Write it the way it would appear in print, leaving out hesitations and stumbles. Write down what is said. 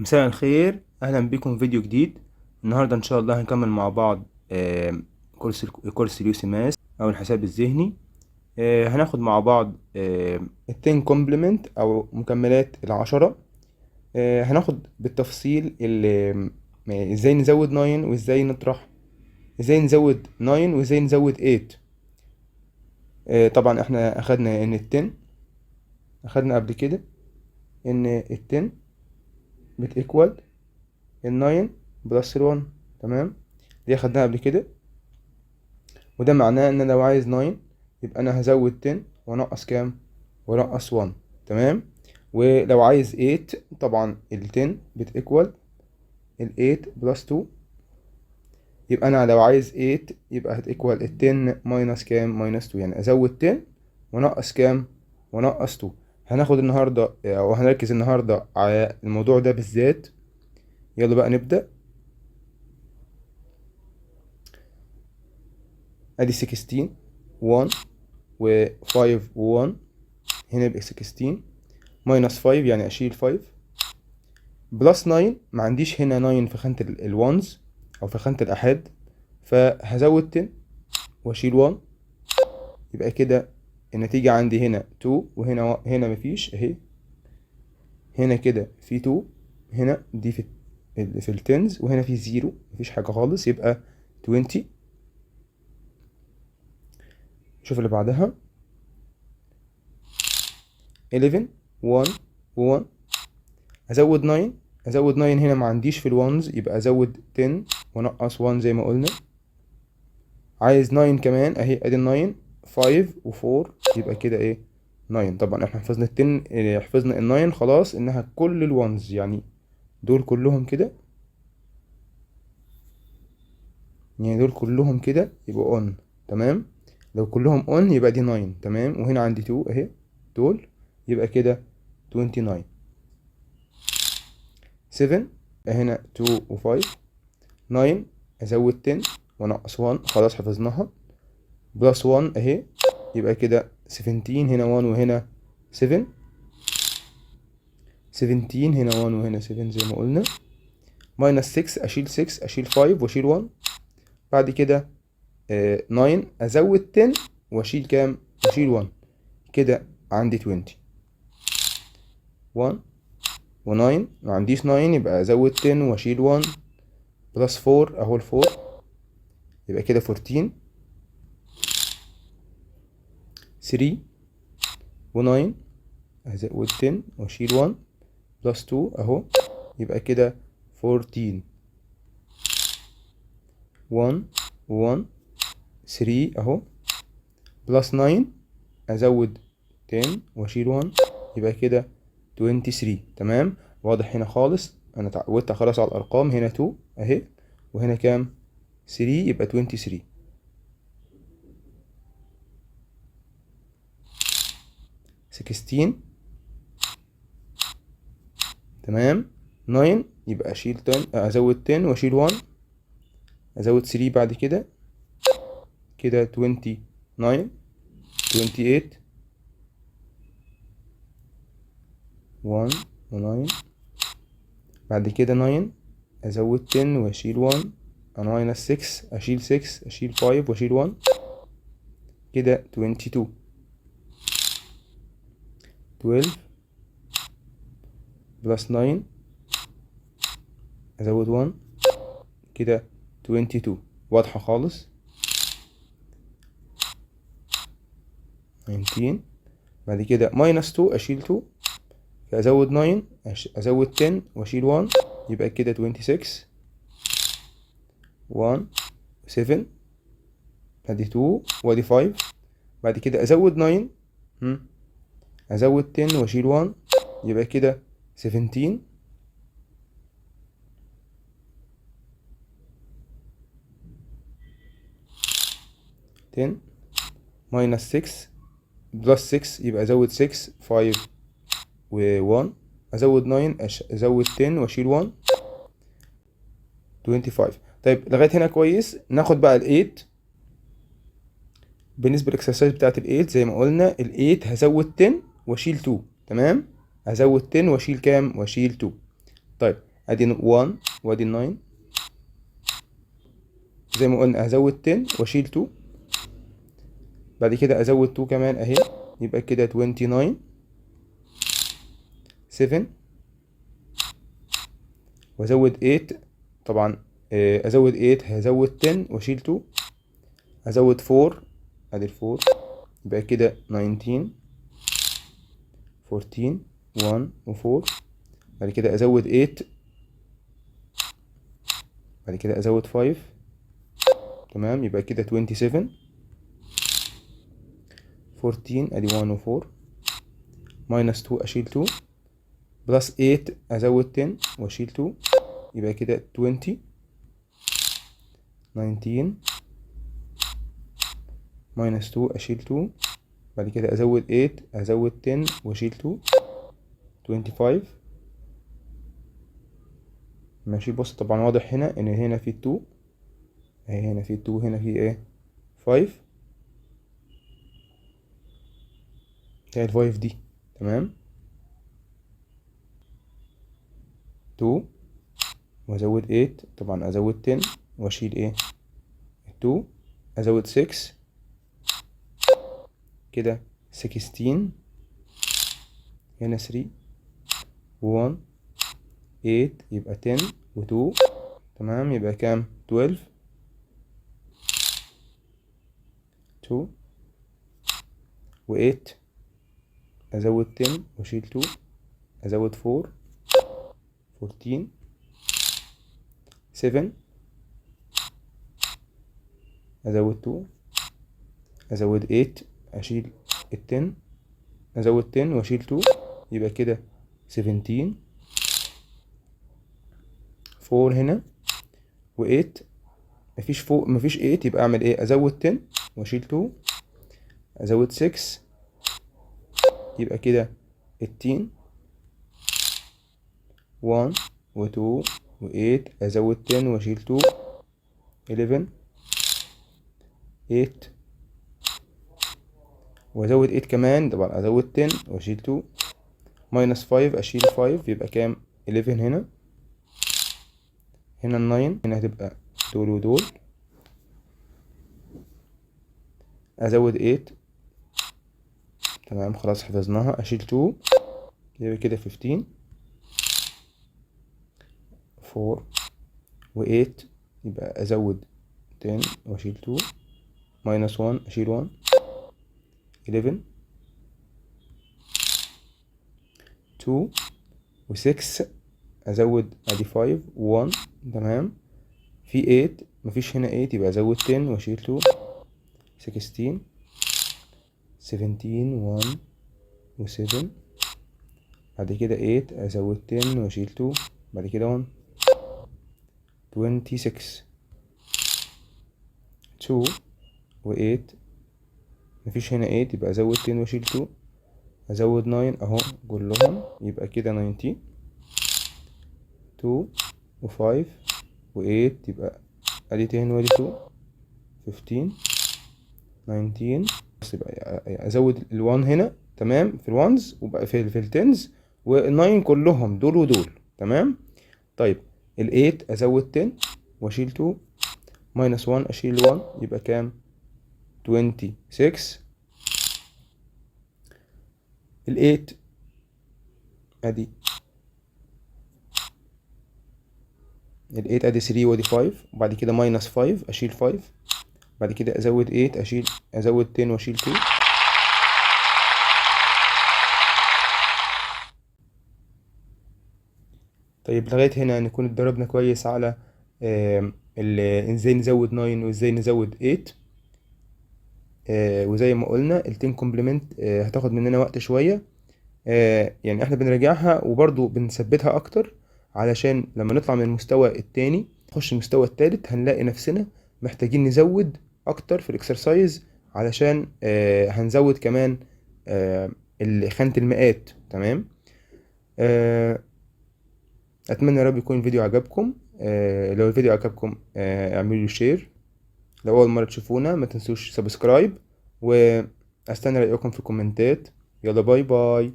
مساء الخير، اهلا بكم في فيديو جديد. النهارده ان شاء الله هنكمل مع بعض كورس اليوسي ماس او الحساب الذهني. هناخد مع بعض التين كومبلمنت او مكملات العشرة. هناخد بالتفصيل ازاي نزود 9 وازاي نطرح، ازاي نزود 9 وازاي نزود 8. طبعا احنا اخدنا ان التن، اخدنا قبل كده ان التن بتيكوال الناين بلس الوان. تمام، دي اخدناها قبل كده، وده معناه ان انا لو عايز 9 يبقى انا هزود 10 وانقص كام؟ وانقص 1. تمام، ولو عايز 8 طبعا ال 10 بتيكوال ال 8 بلس 2. يبقى انا لو عايز 8 يبقى هتيكوال ال 10 ماينس كام؟ ماينس 2، يعني ازود 10 وانقص كام؟ وانقص 2. هناخد النهارده او هنركز النهارده على الموضوع ده بالذات. يلا بقى نبدأ. ادي 16 1 و 5 و 1، هنا يبقى 16 ماينس 5 يعني اشيل 5 بلس 9. ما عنديش هنا 9 في خانة الوانز او في خانة الاحاد، فهزود 10 واشيل 1. يبقى كده النتيجة عندي هنا 2، وهنا مفيش اهي، هنا كده في 2، هنا دي في التنز، وهنا في 0 مفيش حاجة خالص، يبقى 20. شوف اللي بعدها 11 1 1. ازود 9، ازود 9 هنا ما عنديش في الوانز، يبقى ازود 10 ونقص 1 زي ما قلنا. عايز 9 كمان اهي، ادي 9 5 و4، يبقى كده ايه 9. طبعا احنا حفظنا ال 10، حفظنا ال 9 خلاص انها كل الوانز، يعني دول كلهم كده، يعني دول كلهم كده يبقوا اون. تمام، لو كلهم اون يبقى دي 9. تمام، وهنا عندي 2 اهي دول، يبقى كده 29. 7 هنا 2 و5. 9 ازود 10 ونقص 1، خلاص حفظناها، بلس 1 اهي، يبقى كده 17 هنا 1 وهنا 7. 17 هنا 1 وهنا 7 زي ما قلنا. ماينس 6 اشيل 6 اشيل 5 واشيل 1. بعد كده 9 ازود 10 واشيل كام؟ واشيل 1. كده عندي 20. 1 و9، ما عنديش 9 يبقى ازود 10 واشيل 1 بلس 4 اهو ال 4، يبقى كده 14. 3 و9 ازود 10 واشيل 1 بلس 2 اهو، يبقى كده 14. 1 و1 3 اهو بلس 9 ازود 10 واشيل 1، يبقى كده 23. تمام، واضح هنا خالص، انا اتعودت خلاص على الارقام. هنا 2 اهي، وهنا كام؟ 3، يبقى 23. 16. تمام، 9 يبقى اشيل 10 ازود 10 واشيل 1، ازود 3 بعد كده، كده 29 28. 1 و9 بعد كده 9 ازود 10 واشيل 1، انا ماينس 6 اشيل 6 اشيل 5 واشيل 1، كده 22. 12 بلس 9 ازود 1، كده 22. واضحة خالص. 19 بعد كده ماينس 2 اشيل 2، ازود 9 ازود 10 واشيل 1، يبقى كده 26. 1 7 ادي 2 وادي 5. بعد كده ازود 9 ازود 10 واشيل 1، يبقى كده 17. 10 ماينس 6 بلس 6، يبقى ازود 6 5 و1، ازود 9 ازود 10 واشيل 1، 25. طيب لغايه هنا كويس. ناخد بقى ال 8. بالنسبه للاكسرسايز بتاعت ال 8 زي ما قلنا، ال 8 هزود 10 واشيل 2. تمام، هزود 10 واشيل كام؟ واشيل 2. طيب ادي 1 وادي 9. زي ما قلنا هزود 10 واشيل 2، بعد كده ازود 2 كمان اهي، يبقى كده 29 7 وازود 8 طبعا. ازود 8 هزود 10 واشيل 2، ازود 4 ادي 4، يبقى كده 19 14 1 و4. بعد كده ازود 8، بعد كده ازود 5 تمام، يبقى كده 27 14 ادي 1 و4 ماينس 2 اشيل 2 بلس 8 ازود 10 واشيل 2، يبقى كده 20 19 ماينس 2 اشيل 2، بعد كده ازود 8 ازود 10 واشيل 2 25. ماشي. بص طبعا واضح هنا ان هنا في 2 اهي، هنا في 2 هنا في ايه 5، هي ال 5 دي تمام. 2 وازود 8 طبعا ازود 10 واشيل ايه 2، ازود 6 كده 16 هنا 3 و1 8 يبقى 10 و2 تمام، يبقى كام 12 2 و8 ازود 10 واشيل 2، ازود 4 14 7 ازود 2 ازود 8 اشيل 10 ازود 10 واشيل 2، يبقى كده 17 4 هنا و8 مفيش فوق مفيش 8، يبقى اعمل ايه ازود 10 واشيل 2 ازود 6، يبقى كده 18 1 و2 و8 ازود 10 واشيل 2 11 8 وازود 8 كمان طبعا ازود 10 واشيل 2 ماينس 5 اشيل 5، يبقى كام 11 هنا. هنا 9 هنا هتبقى دول ودول، ازود 8 تمام خلاص حفظناها، اشيل 2 يبقى كده 15 4 و8 يبقى ازود 10 واشيل 2 ماينس 1 اشيل 1 11 2 و6 ازود ادي 5 1 تمام. في 8 مفيش هنا 8 يبقى ازود 10 واشيل 2 16 17 1 و7 بعد كده 8 ازود 10 واشيل 2 بعد كده 1 26 2 و8 مفيش هنا 8 يبقى ازود 10 واشيل 2 ازود 9 اهو كلهم، يبقى كده 19 2 و5 و8 يبقى ادي 10 وادي 2 15 19. بس يبقى ازود ال1 هنا تمام في الوانز، وبقى في التنز، وال9 كلهم دول ودول تمام. طيب ال8 ازود 10 واشيل 2 ماينس 1 اشيل 1 يبقى كام 26. ال8 ادي ال8 ادي 3 وادي 5، وبعد كده ماينس 5 اشيل 5، بعد كده ازود 8 ازود 10 واشيل 2. طيب لغاية هنا نكون اتدربنا كويس على ازاي نزود 9 وازاي نزود 8. وزي ما قلنا التين كومبلمنت هتاخد مننا وقت شوية، يعني احنا بنراجعها وبرضو بنثبتها اكتر علشان لما نطلع من المستوى التاني نخش المستوى التالت هنلاقي نفسنا محتاجين نزود اكتر في الاكسرسايز، علشان هنزود كمان خانة المئات تمام. اتمنى يا رب يكون الفيديو عجبكم. لو الفيديو عجبكم اعملوا شير، لو اول مرة تشوفونا ما تنسوش سبسكرايب، واستنى رأيكم في الكومنتات. يلا باي باي.